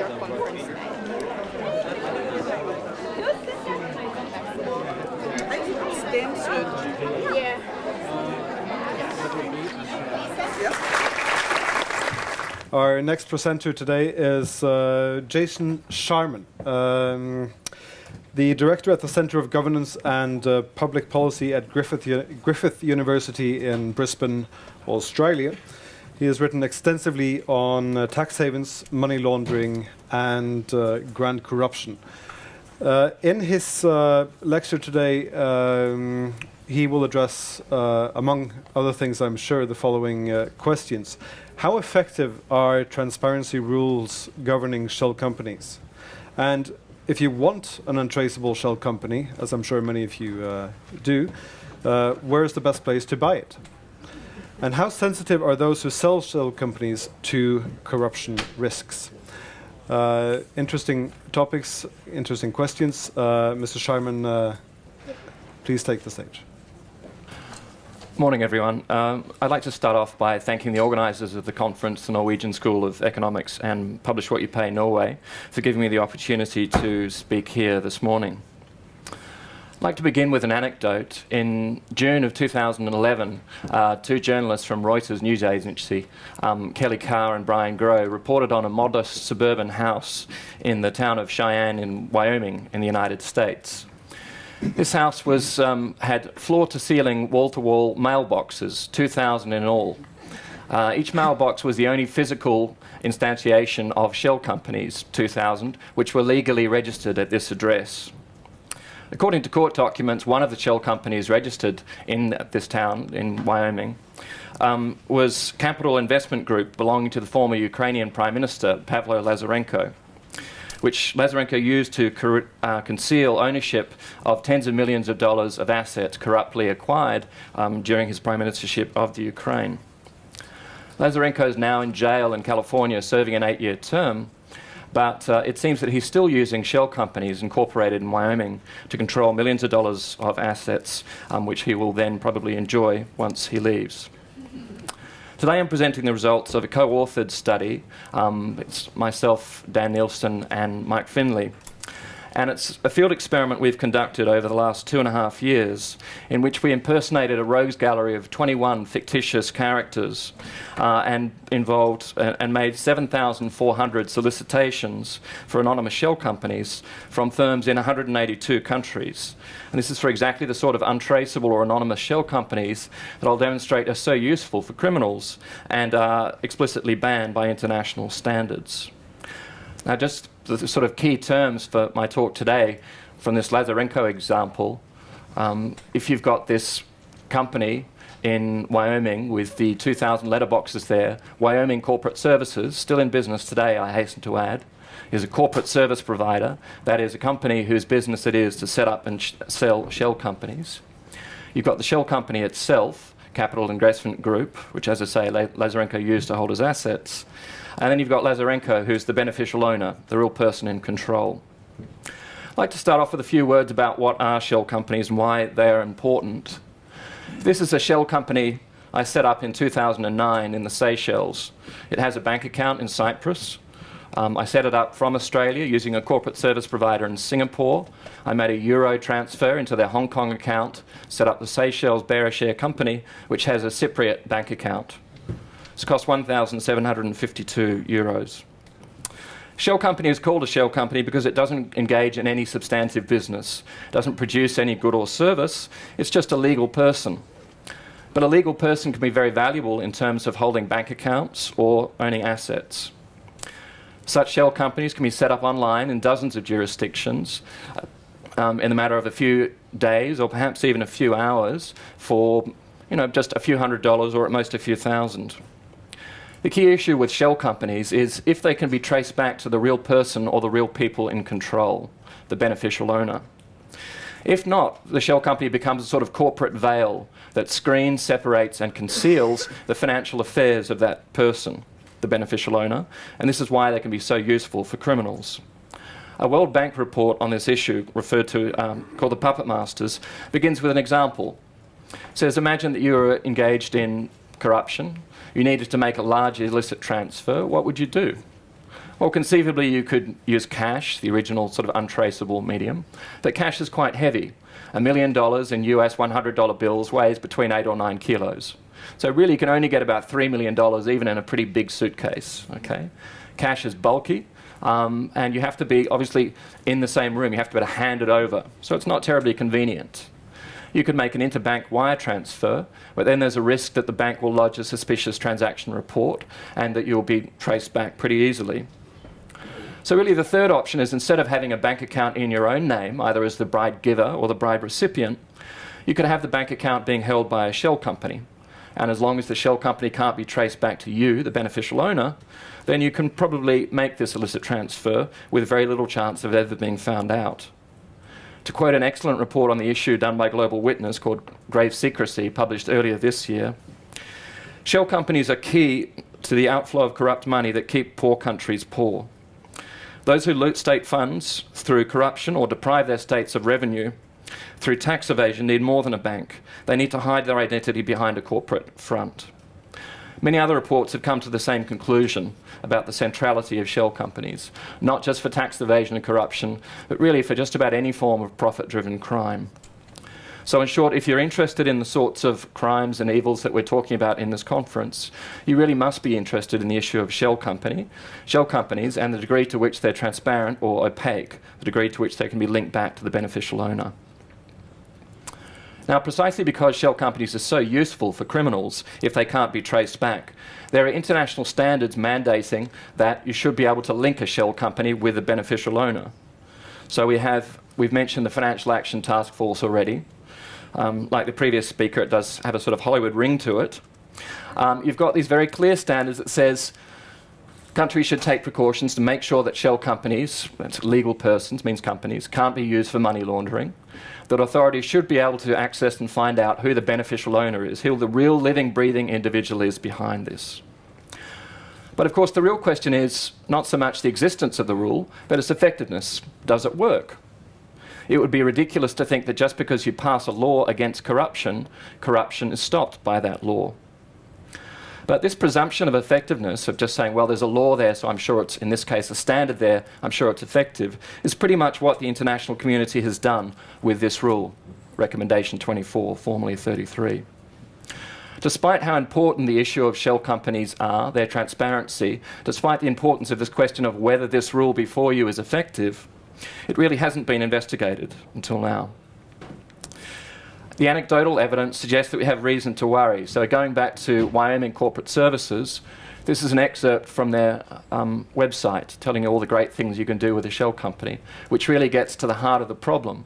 your conference tonight? Yeah. Our next presenter today is Jason Sharman, the director at the Centre of Governance and Public Policy at Griffith University in Brisbane, Australia. He has written extensively on tax havens, money laundering, and grand corruption. In his lecture today, he will address, among other things, I'm sure, the following questions. How effective are transparency rules governing shell companies? And if you want an untraceable shell company, as I'm sure many of you do, where's the best place to buy it? And how sensitive are those who sell shell companies to corruption risks? Interesting topics, interesting questions. Mr. Sharman, please take the stage. Morning, everyone. I'd like to start off by thanking the organisers of the conference, the Norwegian School of Economics and Publish What You Pay Norway, for giving me the opportunity to speak here this morning. I'd like to begin with an anecdote. In June of 2011, two journalists from Reuters news agency, Kelly Carr and Brian Grow, reported on a modest suburban house in the town of Cheyenne in Wyoming in the United States. This house was had floor-to-ceiling, wall-to-wall mailboxes, 2,000 in all. Each mailbox was the only physical instantiation of shell companies, 2,000, which were legally registered at this address. According to court documents, one of the shell companies registered in this town in Wyoming was Capital Investment Group belonging to the former Ukrainian Prime Minister, Pavlo Lazarenko, which Lazarenko used to conceal ownership of tens of millions of dollars of assets corruptly acquired during his prime ministership of the Ukraine. Lazarenko is now in jail in California serving an 8-year term, but it seems that he's still using shell companies incorporated in Wyoming to control millions of dollars of assets, which he will then probably enjoy once he leaves. Today I'm presenting the results of a co-authored study. It's myself, Dan Nielsen, and Mike Finley. And it's a field experiment we've conducted over the last 2.5 years in which we impersonated a rogues gallery of 21 fictitious characters and involved and made 7,400 solicitations for anonymous shell companies from firms in 182 countries. And this is for exactly the sort of untraceable or anonymous shell companies that I'll demonstrate are so useful for criminals and are explicitly banned by international standards. Now, just the sort of key terms for my talk today from this Lazarenko example. If you've got this company in Wyoming with the 2,000 letterboxes there, Wyoming Corporate Services, still in business today, I hasten to add, is a corporate service provider. That is a company whose business it is to set up and sell shell companies. You've got the shell company itself, Capital Investment Group, which, as I say, Lazarenko used to hold his assets. And then you've got Lazarenko, who's the beneficial owner, the real person in control. I'd like to start off with a few words about what are shell companies and why they are important. This is a shell company I set up in 2009 in the Seychelles. It has a bank account in Cyprus. I set it up from Australia using a corporate service provider in Singapore. I made a euro transfer into their Hong Kong account, set up the Seychelles Bearer Share Company, which has a Cypriot bank account. It's cost 1,752 euros. Shell company is called a shell company because it doesn't engage in any substantive business, doesn't produce any good or service, it's just a legal person. But a legal person can be very valuable in terms of holding bank accounts or owning assets. Such shell companies can be set up online in dozens of jurisdictions in the matter of a few days or perhaps even a few hours for just a few $100s or at most a few thousand. The key issue with shell companies is if they can be traced back to the real person or the real people in control, the beneficial owner. If not, the shell company becomes a sort of corporate veil that screens, separates, and conceals the financial affairs of that person, the beneficial owner, and this is why they can be so useful for criminals. A World Bank report on this issue, referred to called the Puppet Masters, begins with an example. It says, imagine that you were engaged in corruption. You needed to make a large illicit transfer. What would you do? Well, conceivably, you could use cash, the original sort of untraceable medium, but cash is quite heavy. $1 million in US $100 bills weighs between 8 or 9 kilos. So really, you can only get about $3 million even in a pretty big suitcase. Okay? Cash is bulky, and you have to be, obviously, in the same room. You have to be able to hand it over. So it's not terribly convenient. You could make an interbank wire transfer, but then there's a risk that the bank will lodge a suspicious transaction report and that you'll be traced back pretty easily. So really the third option is, instead of having a bank account in your own name, either as the bribe giver or the bribe recipient, you could have the bank account being held by a shell company. And as long as the shell company can't be traced back to you, the beneficial owner, then you can probably make this illicit transfer with very little chance of ever being found out. To quote an excellent report on the issue done by Global Witness called Grave Secrecy, published earlier this year, shell companies are key to the outflow of corrupt money that keep poor countries poor. Those who loot state funds through corruption or deprive their states of revenue through tax evasion need more than a bank. They need to hide their identity behind a corporate front. Many other reports have come to the same conclusion about the centrality of shell companies, not just for tax evasion and corruption, but really for just about any form of profit-driven crime. So in short, if you're interested in the sorts of crimes and evils that we're talking about in this conference, you really must be interested in the issue of shell companies, and the degree to which they're transparent or opaque, the degree to which they can be linked back to the beneficial owner. Now, precisely because shell companies are so useful for criminals if they can't be traced back, there are international standards mandating that you should be able to link a shell company with a beneficial owner. So we've mentioned the Financial Action Task Force already. Like the previous speaker, it does have a sort of Hollywood ring to it. You've got these very clear standards that says countries should take precautions to make sure that shell companies, that's legal persons, means companies, can't be used for money laundering, that authorities should be able to access and find out who the beneficial owner is, who the real living, breathing individual is behind this. But of course, the real question is not so much the existence of the rule, but its effectiveness. Does it work? It would be ridiculous to think that just because you pass a law against corruption, corruption is stopped by that law. But this presumption of effectiveness, of just saying, well, there's a law there, so I'm sure it's, in this case, a standard there, I'm sure it's effective, is pretty much what the international community has done with this rule, Recommendation 24, formerly 33. Despite how important the issue of shell companies are, their transparency, despite the importance of this question of whether this rule before you is effective, it really hasn't been investigated until now. The anecdotal evidence suggests that we have reason to worry. So going back to Wyoming Corporate Services, this is an excerpt from their website telling you all the great things you can do with a shell company, which really gets to the heart of the problem.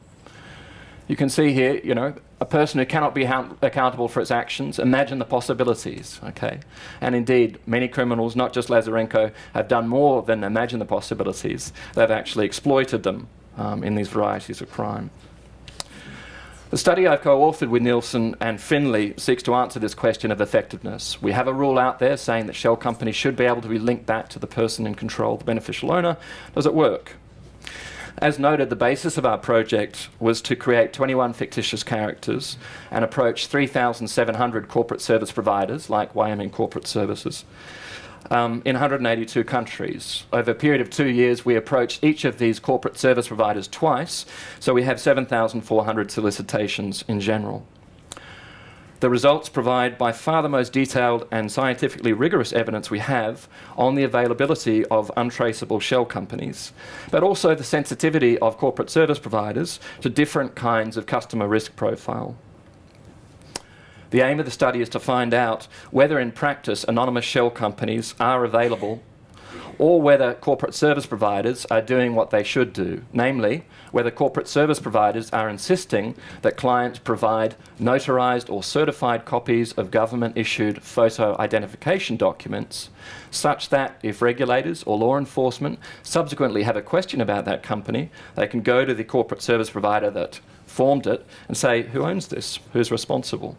You can see here, you know, a person who cannot be accountable for its actions. Imagine the possibilities, okay? And indeed, many criminals, not just Lazarenko, have done more than imagine the possibilities. They've actually exploited them in these varieties of crime. The study I've co-authored with Nielsen and Finley seeks to answer this question of effectiveness. We have a rule out there saying that shell companies should be able to be linked back to the person in control, the beneficial owner. Does it work? As noted, the basis of our project was to create 21 fictitious characters and approach 3,700 corporate service providers, like Wyoming Corporate Services, in 182 countries. Over a period of 2 years, we approached each of these corporate service providers twice, so we have 7,400 solicitations in general. The results provide by far the most detailed and scientifically rigorous evidence we have on the availability of untraceable shell companies, but also the sensitivity of corporate service providers to different kinds of customer risk profile. The aim of the study is to find out whether in practice anonymous shell companies are available, or whether corporate service providers are doing what they should do, namely, whether corporate service providers are insisting that clients provide notarized or certified copies of government-issued photo identification documents, such that if regulators or law enforcement subsequently have a question about that company, they can go to the corporate service provider that formed it and say, who owns this? Who's responsible?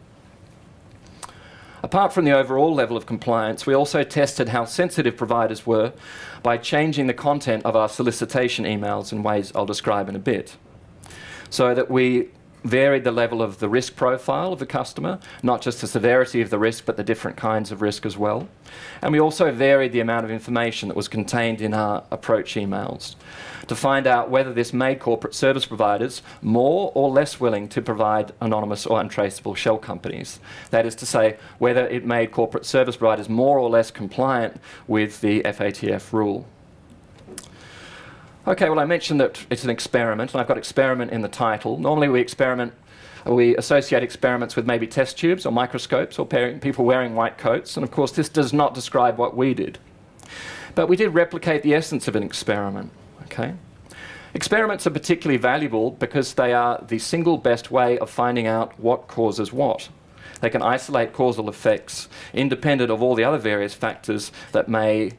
Apart from the overall level of compliance, we also tested how sensitive providers were by changing the content of our solicitation emails in ways I'll describe in a bit. So that we varied the level of the risk profile of the customer, not just the severity of the risk, but the different kinds of risk as well. And we also varied the amount of information that was contained in our approach emails to find out whether this made corporate service providers more or less willing to provide anonymous or untraceable shell companies. That is to say, whether it made corporate service providers more or less compliant with the FATF rule. Okay, well, I mentioned that it's an experiment, and I've got experiment in the title. Normally we associate experiments with maybe test tubes or microscopes or people wearing white coats, and of course this does not describe what we did. But we did replicate the essence of an experiment, okay? Experiments are particularly valuable because they are the single best way of finding out what causes what. They can isolate causal effects independent of all the other various factors that may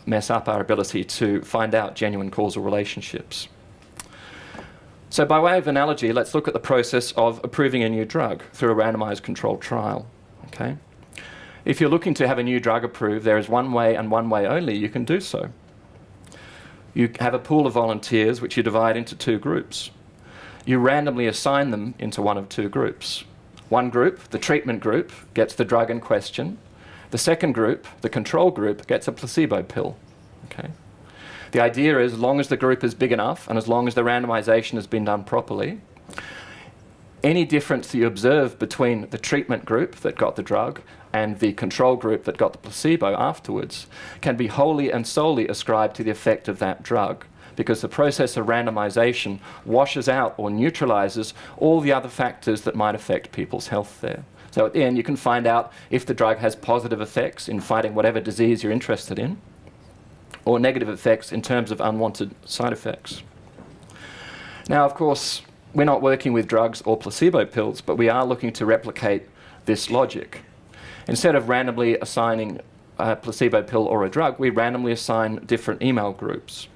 mess up our ability to find out genuine causal relationships. So by way of analogy, let's look at the process of approving a new drug through a randomized controlled trial. Okay? If you're looking to have a new drug approved, there is one way and one way only you can do so. You have a pool of volunteers which you divide into two groups. You randomly assign them into one of two groups. One group, the treatment group, gets the drug in question. The second group, the control group, gets a placebo pill. Okay? The idea is, as long as the group is big enough and as long as the randomization has been done properly, any difference that you observe between the treatment group that got the drug and the control group that got the placebo afterwards can be wholly and solely ascribed to the effect of that drug, because the process of randomization washes out or neutralizes all the other factors that might affect people's health there. So at the end, you can find out if the drug has positive effects in fighting whatever disease you're interested in, or negative effects in terms of unwanted side effects. Now, of course, we're not working with drugs or placebo pills, but we are looking to replicate this logic. Instead of randomly assigning a placebo pill or a drug, we randomly assign different email groups.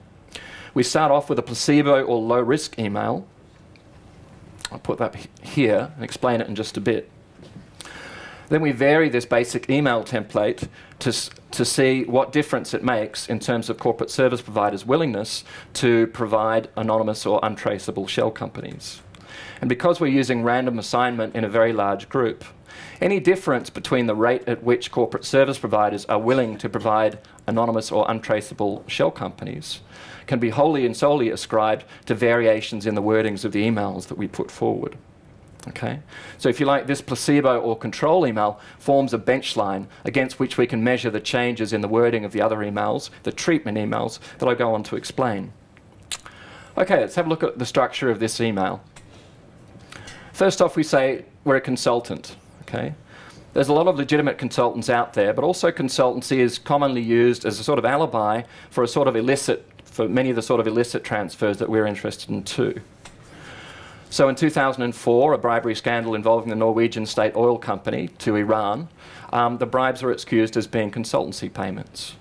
We start off with a placebo or low-risk email. I'll put that here and explain it in just a bit. Then we vary this basic email template to see what difference it makes in terms of corporate service providers' willingness to provide anonymous or untraceable shell companies. And because we're using random assignment in a very large group, any difference between the rate at which corporate service providers are willing to provide anonymous or untraceable shell companies can be wholly and solely ascribed to variations in the wordings of the emails that we put forward. Okay? So if you like, this placebo or control email forms a bench line against which we can measure the changes in the wording of the other emails, the treatment emails, that I go on to explain. Okay, let's have a look at the structure of this email. First off, we say we're a consultant. Okay? There's a lot of legitimate consultants out there, but also consultancy is commonly used as a sort of alibi for many of the sort of illicit transfers that we're interested in too. So in 2004, a bribery scandal involving the Norwegian state oil company to Iran, the bribes were excused as being consultancy payments.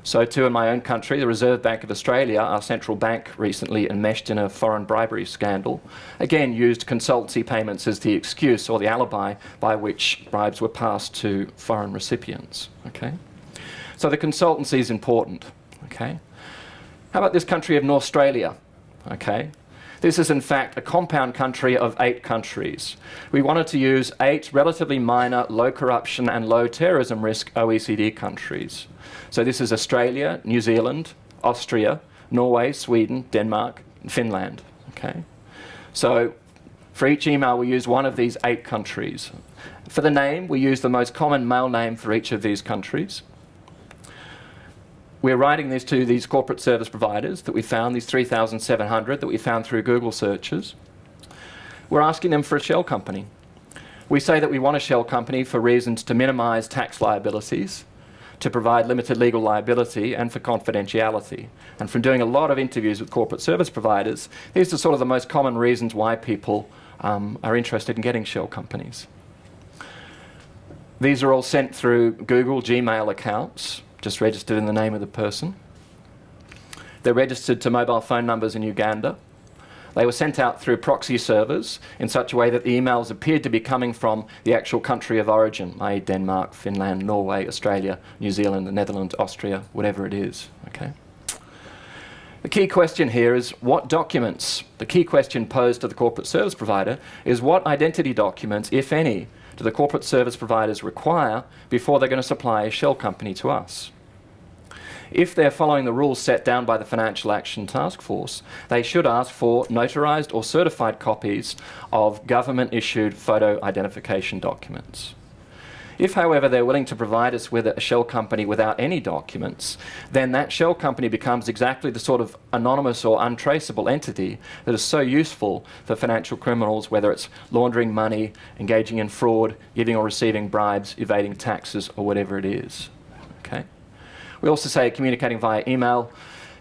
So too in my own country, the Reserve Bank of Australia, our central bank, recently enmeshed in a foreign bribery scandal, again used consultancy payments as the excuse or the alibi by which bribes were passed to foreign recipients. Okay? So the consultancy is important. Okay? How about this country of Norstralia? Okay? This is in fact a compound country of 8 countries. We wanted to use 8 relatively minor, low corruption and low terrorism risk OECD countries. So this is Australia, New Zealand, Austria, Norway, Sweden, Denmark, and Finland. Okay? So for each email we use one of these 8 countries. For the name, we use the most common male name for each of these countries. We're writing this to these corporate service providers that we found, these 3,700 that we found through Google searches. We're asking them for a shell company. We say that we want a shell company for reasons to minimize tax liabilities, to provide limited legal liability, and for confidentiality. And from doing a lot of interviews with corporate service providers, these are sort of the most common reasons why people are interested in getting shell companies. These are all sent through Google Gmail accounts, just registered in the name of the person. They're registered to mobile phone numbers in Uganda. They were sent out through proxy servers in such a way that the emails appeared to be coming from the actual country of origin, i.e. Denmark, Finland, Norway, Australia, New Zealand, the Netherlands, Austria, whatever it is. Okay? The key question here is what documents? The key question posed to the corporate service provider is what identity documents, if any, do the corporate service providers require before they're going to supply a shell company to us? If they're following the rules set down by the Financial Action Task Force, they should ask for notarized or certified copies of government-issued photo identification documents. If, however, they're willing to provide us with a shell company without any documents, then that shell company becomes exactly the sort of anonymous or untraceable entity that is so useful for financial criminals, whether it's laundering money, engaging in fraud, giving or receiving bribes, evading taxes, or whatever it is. Okay? We also say communicating via email.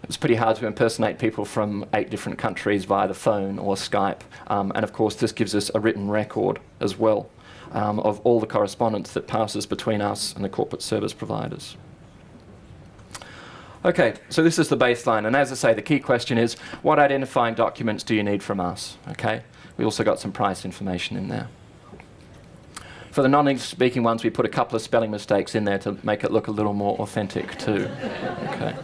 It's pretty hard to impersonate people from 8 different countries via the phone or Skype. And of course, this gives us a written record as well of all the correspondence that passes between us and the corporate service providers. Okay, so this is the baseline. And as I say, the key question is, what identifying documents do you need from us? Okay, we also got some price information in there. For the non-English-speaking ones, we put a couple of spelling mistakes in there to make it look a little more authentic too. Okay.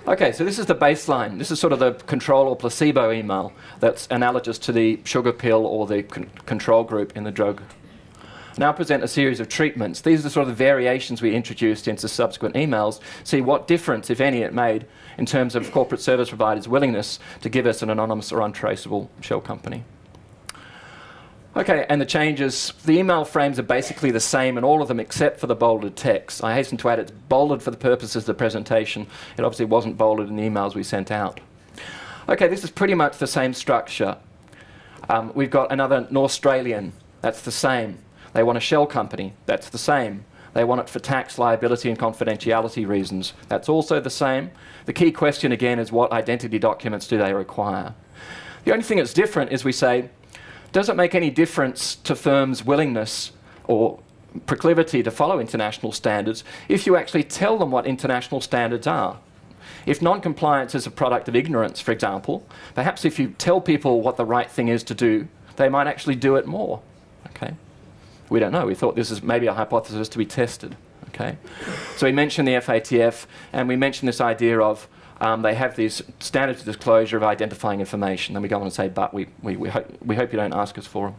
Okay, so this is the baseline. This is sort of the control or placebo email that's analogous to the sugar pill or the control group in the drug. Now present a series of treatments. These are the sort of variations we introduced into subsequent emails. See what difference, if any, it made in terms of corporate service providers' willingness to give us an anonymous or untraceable shell company. Okay, and the changes, the email frames are basically the same in all of them except for the bolded text. I hasten to add it's bolded for the purposes of the presentation. It obviously wasn't bolded in the emails we sent out. Okay, this is pretty much the same structure. We've got another Australian, that's the same. They want a shell company, that's the same. They want it for tax, liability and confidentiality reasons, that's also the same. The key question again is what identity documents do they require? The only thing that's different is we say, does it make any difference to firms' willingness or proclivity to follow international standards if you actually tell them what international standards are? If non-compliance is a product of ignorance, for example, perhaps if you tell people what the right thing is to do, they might actually do it more. Okay? We don't know. We thought this is maybe a hypothesis to be tested. Okay? So we mentioned the FATF, and we mentioned this idea of they have these standards of disclosure of identifying information. Then we go on and say, but we hope you don't ask us for them.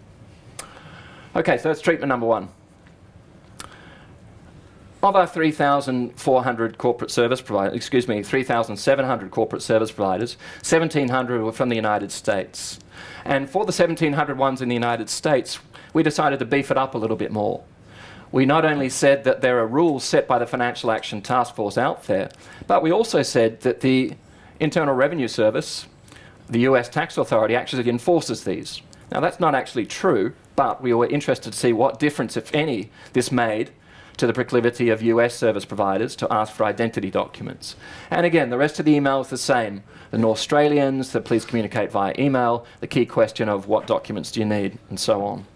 Okay, so that's treatment number 1. Of our 3,400 corporate service providers, 3,700 corporate service providers, 1,700 were from the United States. And for the 1,700 ones in the United States, we decided to beef it up a little bit more. We not only said that there are rules set by the Financial Action Task Force out there, but we also said that the Internal Revenue Service, the US tax authority, actually enforces these. Now that's not actually true, but we were interested to see what difference, if any, this made to the proclivity of US service providers to ask for identity documents. And again, the rest of the email is the same. The Australians, the please communicate via email, the key question of what documents do you need, and so on.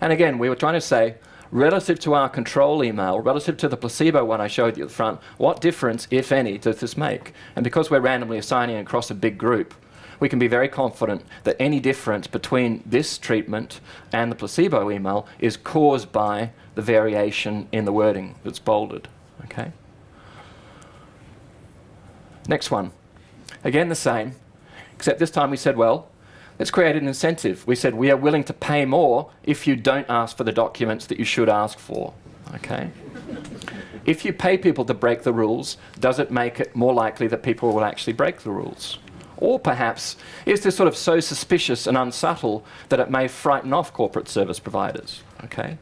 And again, we were trying to say, relative to our control email, relative to the placebo one I showed you at the front, what difference, if any, does this make? And because we're randomly assigning across a big group, we can be very confident that any difference between this treatment and the placebo email is caused by the variation in the wording that's bolded. Okay? Next one. Again, the same, except this time we said, well, let's create an incentive. We said we are willing to pay more if you don't ask for the documents that you should ask for. Okay? If you pay people to break the rules, does it make it more likely that people will actually break the rules? Or perhaps, is this sort of so suspicious and unsubtle that it may frighten off corporate service providers? Okay?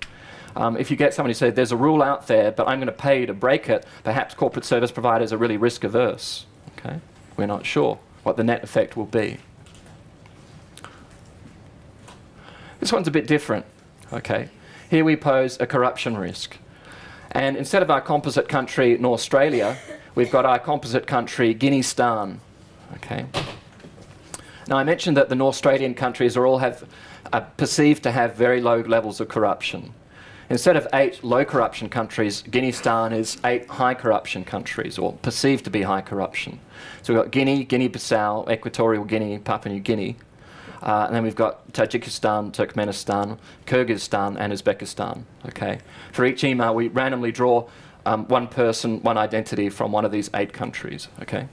If you get somebody who says, there's a rule out there, but I'm going to pay you to break it, perhaps corporate service providers are really risk averse. Okay? We're not sure what the net effect will be. This one's a bit different. Okay? Here we pose a corruption risk. And instead of our composite country, Australia, we've got our composite country, Guinea-stan. Okay? Now I mentioned that the Australian countries are perceived to have very low levels of corruption. Instead of 8 low corruption countries, Guinea-stan is 8 high corruption countries, or perceived to be high corruption. So we've got Guinea, Guinea-Bissau, Equatorial Guinea, Papua New Guinea. And then we've got Tajikistan, Turkmenistan, Kyrgyzstan and Uzbekistan. Okay? For each email we randomly draw one person, one identity from one of these 8 countries, okay?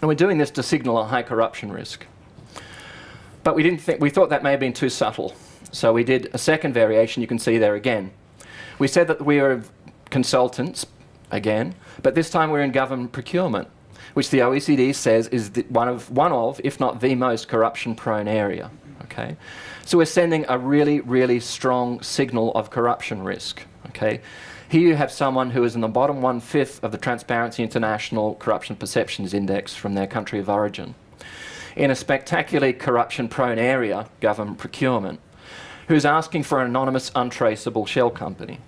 And we're doing this to signal a high corruption risk. But we thought that may have been too subtle. So we did a second variation, you can see there again. We said that we are consultants, again, but this time we're in government procurement, which the OECD says is one of, if not the most corruption-prone area, okay? So we're sending a really, really strong signal of corruption risk, okay? Here you have someone who is in the bottom 1/5 of the Transparency International Corruption Perceptions Index from their country of origin, in a spectacularly corruption-prone area, government procurement, who's asking for an anonymous, untraceable shell company.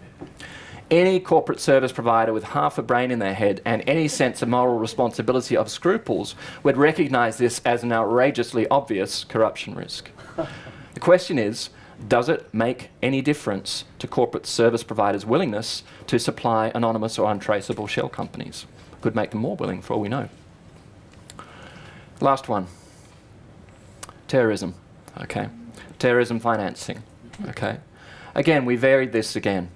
Any corporate service provider with half a brain in their head and any sense of moral responsibility of scruples would recognise this as an outrageously obvious corruption risk. The question is, does it make any difference to corporate service providers' willingness to supply anonymous or untraceable shell companies? Could make them more willing, for all we know. Last one. Terrorism. Okay. Terrorism financing. Okay. Again, we varied this again.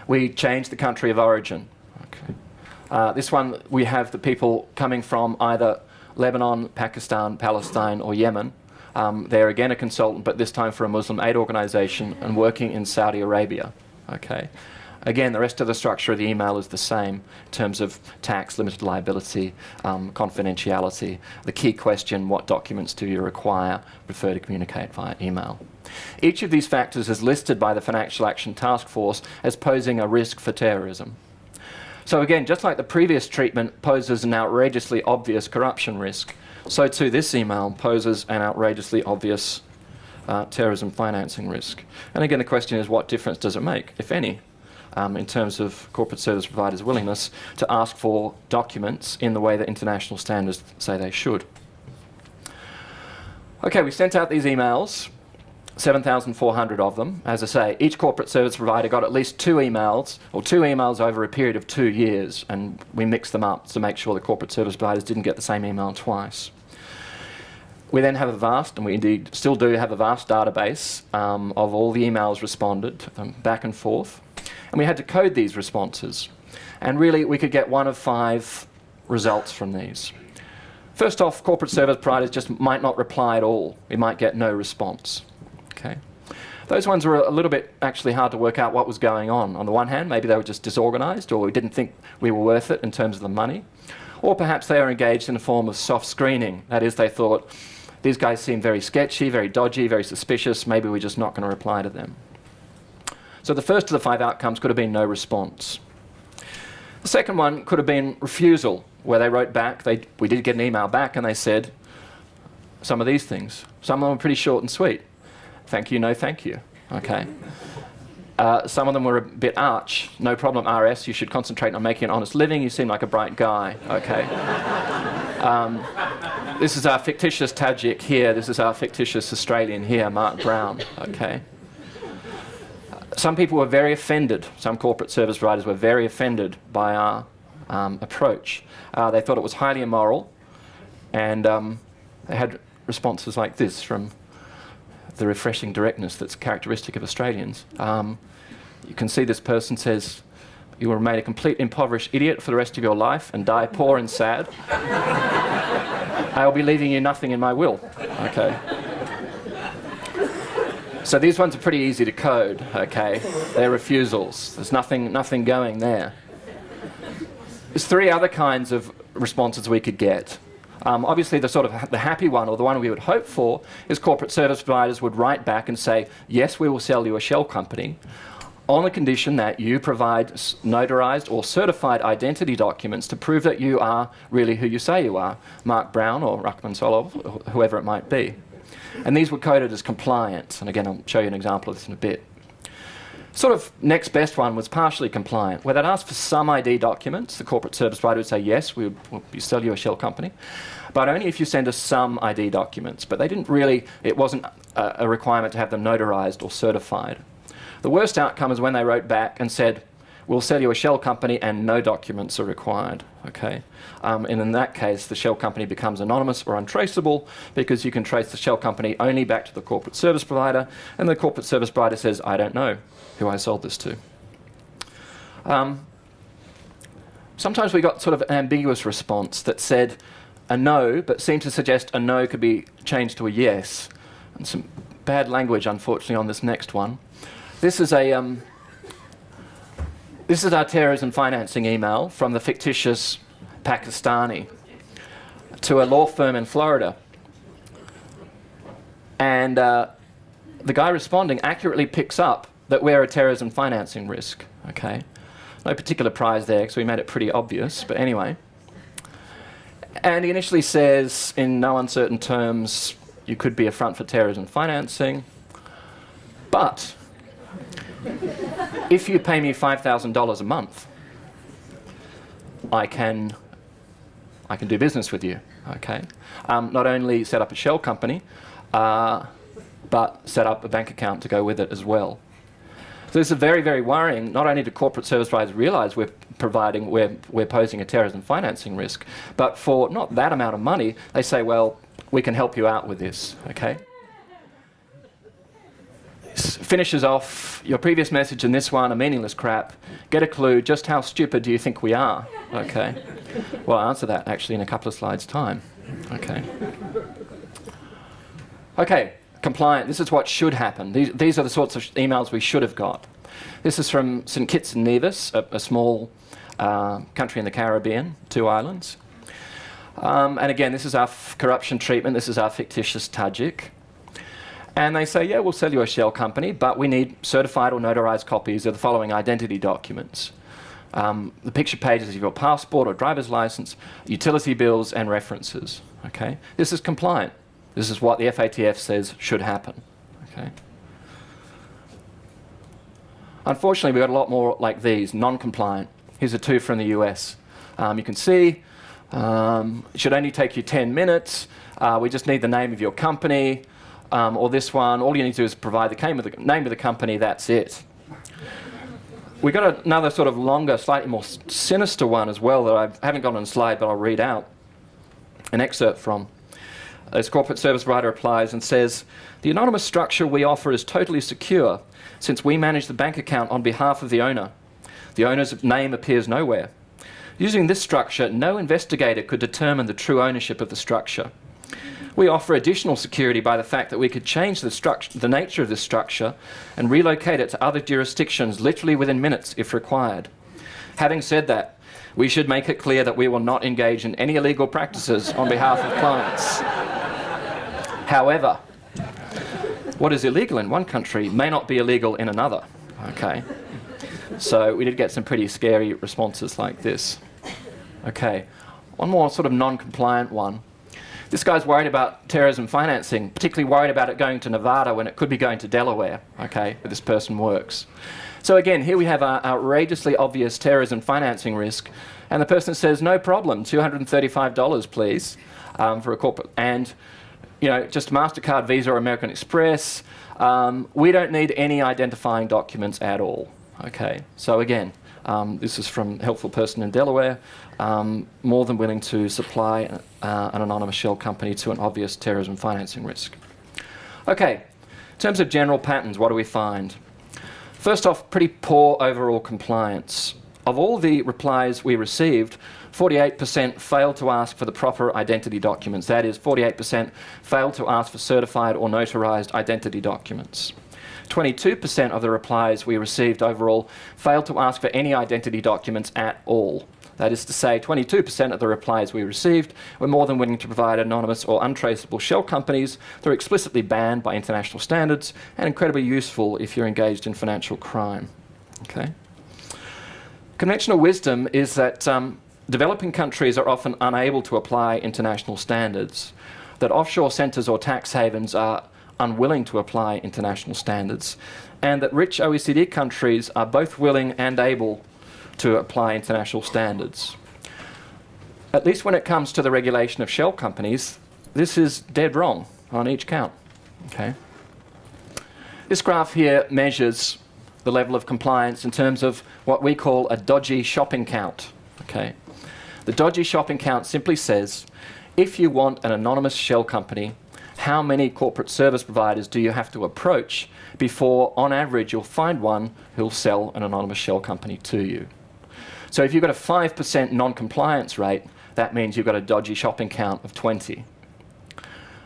We changed the country of origin. Okay. This one, we have the people coming from either Lebanon, Pakistan, Palestine, or Yemen. They're again a consultant, but this time for a Muslim aid organisation and working in Saudi Arabia. Okay. Again, the rest of the structure of the email is the same in terms of tax, limited liability, confidentiality. The key question, what documents do you require? Prefer to communicate via email. Each of these factors is listed by the Financial Action Task Force as posing a risk for terrorism. So again, just like the previous treatment poses an outrageously obvious corruption risk, so too this email poses an outrageously obvious terrorism financing risk. And again, the question is, what difference does it make, if any, in terms of corporate service providers' willingness to ask for documents in the way that international standards say they should? Okay, we sent out these emails, 7,400 of them. As I say, each corporate service provider got at least 2 emails, or 2 emails over a period of 2 years, and we mixed them up to make sure the corporate service providers didn't get the same email twice. We then have a vast, and we indeed still do have a vast database of all the emails responded, back and forth. And we had to code these responses. And really, we could get 1 of 5 results from these. First off, corporate service providers just might not reply at all. We might get no response. Okay. Those ones were a little bit actually hard to work out what was going on. On the one hand, maybe they were just disorganised, or we didn't think we were worth it in terms of the money. Or perhaps they were engaged in a form of soft screening. That is, they thought, these guys seem very sketchy, very dodgy, very suspicious, maybe we're just not going to reply to them. So the first of the 5 outcomes could have been no response. The second one could have been refusal, where they wrote back, we did get an email back, and they said some of these things. Some of them were pretty short and sweet. Thank you, no thank you. Okay. Some of them were a bit arch. No problem, RS, you should concentrate on making an honest living. You seem like a bright guy. Okay. This is our fictitious Tajik here. This is our fictitious Australian here, Mark Brown. Okay. Some people were very offended. Some corporate service providers were very offended by our approach. They thought it was highly immoral, and they had responses like this from the refreshing directness that's characteristic of Australians. You can see this person says, "You will remain a complete impoverished idiot for the rest of your life and die poor and sad. I will be leaving you nothing in my will." Okay. So these ones are pretty easy to code, okay? They're refusals. There's nothing going there. There's 3 other kinds of responses we could get. Obviously, the happy one, or the one we would hope for, is corporate service providers would write back and say, yes, we will sell you a shell company on the condition that you provide notarized or certified identity documents to prove that you are really who you say you are, Mark Brown or Rahman Solov, or whoever it might be. And these were coded as compliant. And again, I'll show you an example of this in a bit. Sort of next best one was partially compliant, where they'd ask for some ID documents. The corporate service provider would say, yes, we'll sell you a shell company, but only if you send us some ID documents. But they didn't really, it wasn't a requirement to have them notarized or certified. The worst outcome is when they wrote back and said, we'll sell you a shell company and no documents are required. Okay? And in that case, the shell company becomes anonymous or untraceable because you can trace the shell company only back to the corporate service provider, and the corporate service provider says, I don't know who I sold this to. Sometimes we got sort of an ambiguous response that said a no, but seemed to suggest a no could be changed to a yes. And some bad language, unfortunately, on this next one. This is a this is our terrorism financing email from the fictitious Pakistani to a law firm in Florida. And the guy responding accurately picks up that we're a terrorism financing risk. Okay, no particular prize there because we made it pretty obvious, but anyway. And he initially says, in no uncertain terms, you could be a front for terrorism financing, but if you pay me $5,000 a month, I can do business with you. Okay, not only set up a shell company, but set up a bank account to go with it as well. So this is very, very worrying. Not only do corporate service providers realise we're posing a terrorism financing risk, but for not that amount of money, they say, well, we can help you out with this. Okay. This finishes off your previous message and this one, a meaningless crap. Get a clue. Just how stupid do you think we are? Okay. Well, I'll answer that actually in a couple of slides' time. Okay. Okay. Compliant. This is what should happen. These are the sorts of emails we should have got. This is from St Kitts and Nevis, a small country in the Caribbean, 2 islands. And again, this is our corruption treatment. This is our fictitious Tajik. And they say, yeah, we'll sell you a shell company, but we need certified or notarized copies of the following identity documents. The picture pages of your passport or driver's license, utility bills, and references. Okay? This is compliant. This is what the FATF says should happen. Okay. Unfortunately, we've got a lot more like these, non-compliant. Here's a 2 from the US. You can see it should only take you 10 minutes. We just need the name of your company. Or this one, all you need to do is provide the name of the company, that's it. We've got another sort of longer, slightly more sinister one as well that I haven't got on the slide, but I'll read out an excerpt from. This corporate service provider replies and says, the anonymous structure we offer is totally secure since we manage the bank account on behalf of the owner. The owner's name appears nowhere. Using this structure, no investigator could determine the true ownership of the structure. We offer additional security by the fact that we could change the nature of this structure and relocate it to other jurisdictions literally within minutes if required. Having said that, we should make it clear that we will not engage in any illegal practices on behalf of clients. However, what is illegal in one country may not be illegal in another. Okay. So we did get some pretty scary responses like this. Okay. One more sort of non-compliant one. This guy's worried about terrorism financing, particularly worried about it going to Nevada when it could be going to Delaware, okay, where this person works. So again, here we have our outrageously obvious terrorism financing risk, and the person says, no problem, $235, please, for a corporate, and just MasterCard, Visa, or American Express. We don't need any identifying documents at all, okay? So again, this is from a helpful person in Delaware, more than willing to supply an anonymous shell company to an obvious terrorism financing risk. Okay, in terms of general patterns, what do we find? First off, pretty poor overall compliance. Of all the replies we received, 48% failed to ask for the proper identity documents. That is, 48% failed to ask for certified or notarized identity documents. 22% of the replies we received overall failed to ask for any identity documents at all. That is to say, 22% of the replies we received were more than willing to provide anonymous or untraceable shell companies that are explicitly banned by international standards and incredibly useful if you're engaged in financial crime. Okay. Conventional wisdom is that developing countries are often unable to apply international standards, that offshore centres or tax havens are unwilling to apply international standards, and that rich OECD countries are both willing and able to apply international standards. At least when it comes to the regulation of shell companies, this is dead wrong on each count. Okay. This graph here measures the level of compliance in terms of what we call a dodgy shopping count. Okay. The dodgy shopping count simply says, if you want an anonymous shell company, how many corporate service providers do you have to approach before, on average, you'll find one who'll sell an anonymous shell company to you? So if you've got a 5% non-compliance rate, that means you've got a dodgy shopping count of 20.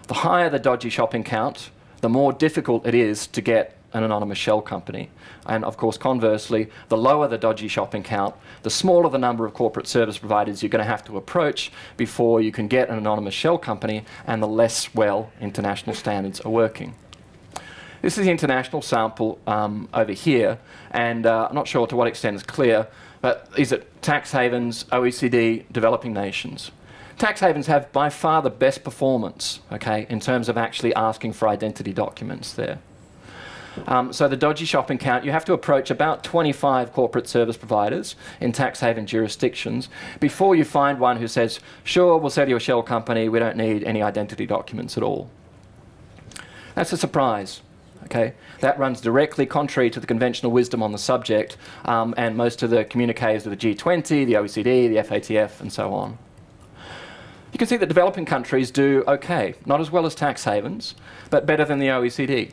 The higher the dodgy shopping count, the more difficult it is to get an anonymous shell company. And of course, conversely, the lower the dodgy shopping count, the smaller the number of corporate service providers you're going to have to approach before you can get an anonymous shell company, and the less well international standards are working. This is the international sample over here, and I'm not sure to what extent it's clear, but these are tax havens, OECD, developing nations. Tax havens have by far the best performance, okay, in terms of actually asking for identity documents there. So the dodgy shopping count, you have to approach about 25 corporate service providers in tax haven jurisdictions before you find one who says, sure, we'll sell you a shell company, we don't need any identity documents at all. That's a surprise. Okay, that runs directly contrary to the conventional wisdom on the subject and most of the communiques of the G20, the OECD, the FATF, and so on. You can see that developing countries do okay, not as well as tax havens, but better than the OECD.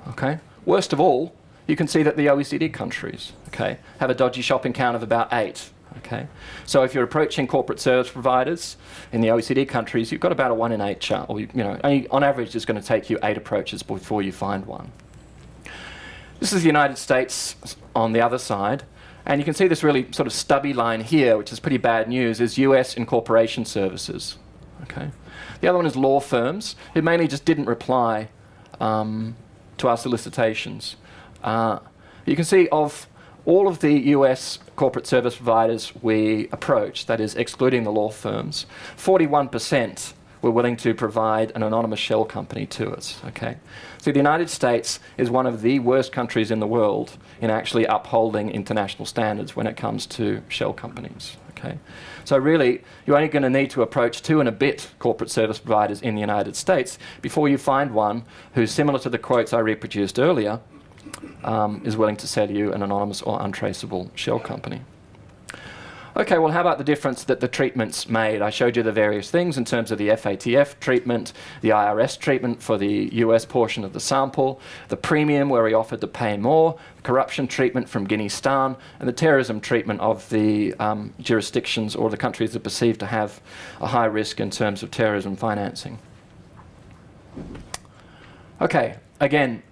Okay, worst of all, you can see that the OECD countries, okay, have a dodgy shopping count of about 8. Okay, so if you're approaching corporate service providers in the OECD countries, you've got about a 1 in 8 chance, or only, on average, it's going to take you 8 approaches before you find one. This is the United States on the other side, and you can see this really sort of stubby line here, which is pretty bad news, is US incorporation services. Okay, the other one is law firms, who mainly just didn't reply to our solicitations. You can see of all of the US corporate service providers we approached, that is excluding the law firms, 41% were willing to provide an anonymous shell company to us. Okay? So the United States is one of the worst countries in the world in actually upholding international standards when it comes to shell companies. Okay? So really, you're only going to need to approach 2 and a bit corporate service providers in the United States before you find one who's similar to the quotes I reproduced earlier, is willing to sell you an anonymous or untraceable shell company. Okay, well, how about the difference that the treatments made? I showed you the various things in terms of the FATF treatment, the IRS treatment for the US portion of the sample, the premium where we offered to pay more, the corruption treatment from Guinea-Stan, and the terrorism treatment of the jurisdictions or the countries that are perceived to have a high risk in terms of terrorism financing. Okay, again,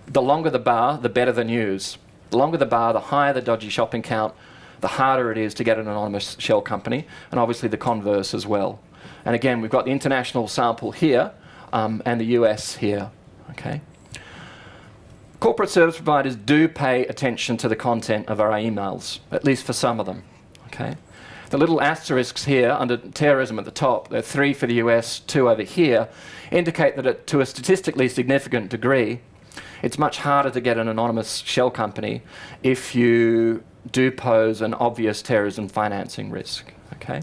the longer the bar, the better the news. The longer the bar, the higher the dodgy shopping count, the harder it is to get an anonymous shell company, and obviously the converse as well. And again, we've got the international sample here and the US here. Okay. Corporate service providers do pay attention to the content of our emails, at least for some of them. Okay. The little asterisks here under terrorism at the top, there are 3 for the US, 2 over here, indicate that to a statistically significant degree, it's much harder to get an anonymous shell company if you do pose an obvious terrorism financing risk. Okay?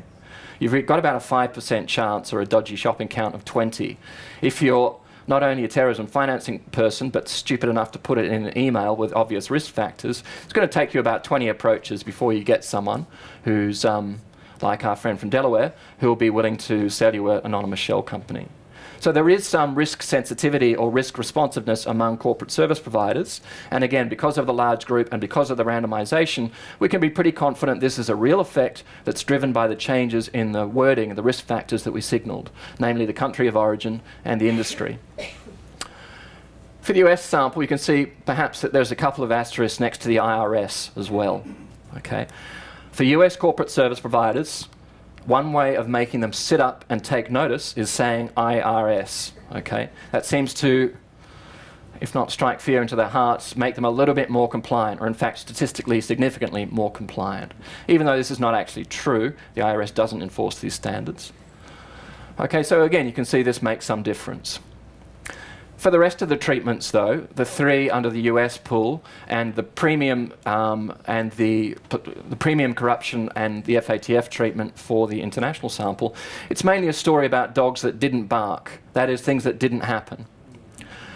You've got about a 5% chance or a dodgy shopping count of 20 if you're not only a terrorism financing person but stupid enough to put it in an email with obvious risk factors. It's going to take you about 20 approaches before you get someone who's like our friend from Delaware who will be willing to sell you an anonymous shell company. So there is some risk sensitivity or risk responsiveness among corporate service providers. And again, because of the large group and because of the randomization, we can be pretty confident this is a real effect that's driven by the changes in the wording and the risk factors that we signaled, namely the country of origin and the industry. For the US sample, you can see perhaps that there's a couple of asterisks next to the IRS as well. Okay. For US corporate service providers, one way of making them sit up and take notice is saying IRS. Okay? That seems to, if not strike fear into their hearts, make them a little bit more compliant, or in fact statistically significantly more compliant. Even though this is not actually true, the IRS doesn't enforce these standards. Okay, so again, you can see this makes some difference. For the rest of the treatments, though, the 3 under the US pool and the premium and the premium corruption and the FATF treatment for the international sample, it's mainly a story about dogs that didn't bark. That is, things that didn't happen.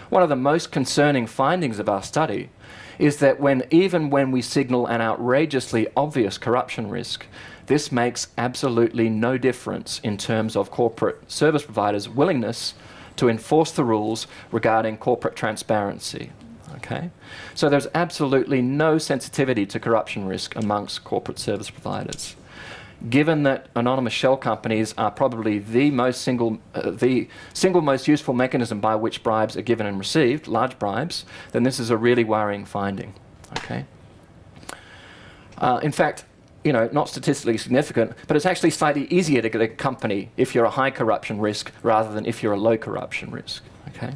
One of the most concerning findings of our study is that even when we signal an outrageously obvious corruption risk, this makes absolutely no difference in terms of corporate service providers' willingness to enforce the rules regarding corporate transparency. Okay? So there's absolutely no sensitivity to corruption risk amongst corporate service providers. Given that anonymous shell companies are probably the single most useful mechanism by which bribes are given and received, large bribes, then this is a really worrying finding. Okay? In fact, not statistically significant, but it's actually slightly easier to get a company if you're a high corruption risk rather than if you're a low corruption risk. Okay?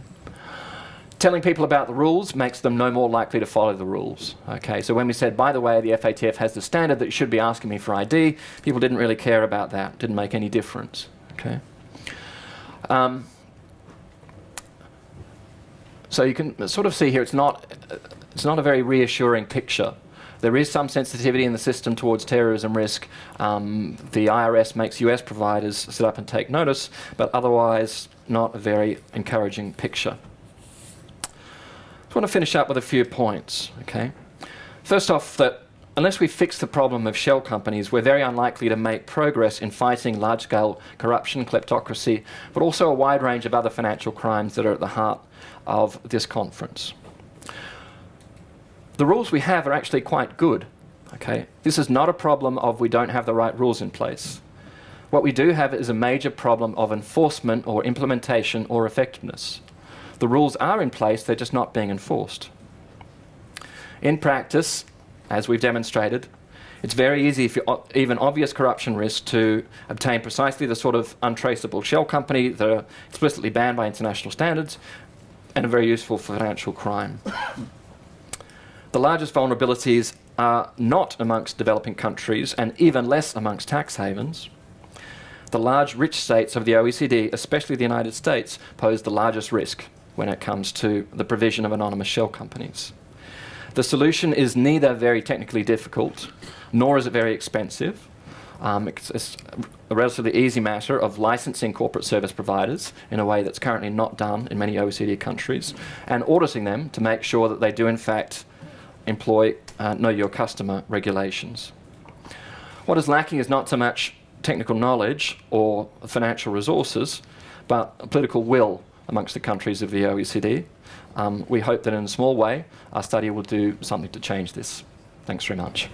Telling people about the rules makes them no more likely to follow the rules. Okay, so when we said, by the way, the FATF has the standard that you should be asking me for ID, people didn't really care about that. Didn't make any difference. Okay. So you can sort of see here, it's not a very reassuring picture. There is some sensitivity in the system towards terrorism risk. The IRS makes US providers sit up and take notice, but otherwise not a very encouraging picture. I want to finish up with a few points. Okay? First off, that unless we fix the problem of shell companies, we're very unlikely to make progress in fighting large-scale corruption, kleptocracy, but also a wide range of other financial crimes that are at the heart of this conference. The rules we have are actually quite good. Okay? This is not a problem of we don't have the right rules in place. What we do have is a major problem of enforcement or implementation or effectiveness. The rules are in place, they're just not being enforced. In practice, as we've demonstrated, it's very easy for even obvious corruption risk to obtain precisely the sort of untraceable shell company that are explicitly banned by international standards and are very useful for financial crime. The largest vulnerabilities are not amongst developing countries and even less amongst tax havens. The large rich states of the OECD, especially the United States, pose the largest risk when it comes to the provision of anonymous shell companies. The solution is neither very technically difficult, nor is it very expensive. It's a relatively easy matter of licensing corporate service providers in a way that's currently not done in many OECD countries, and auditing them to make sure that they do in fact employ know your customer regulations. What is lacking is not so much technical knowledge or financial resources, but political will amongst the countries of the OECD. We hope that in a small way, our study will do something to change this. Thanks very much.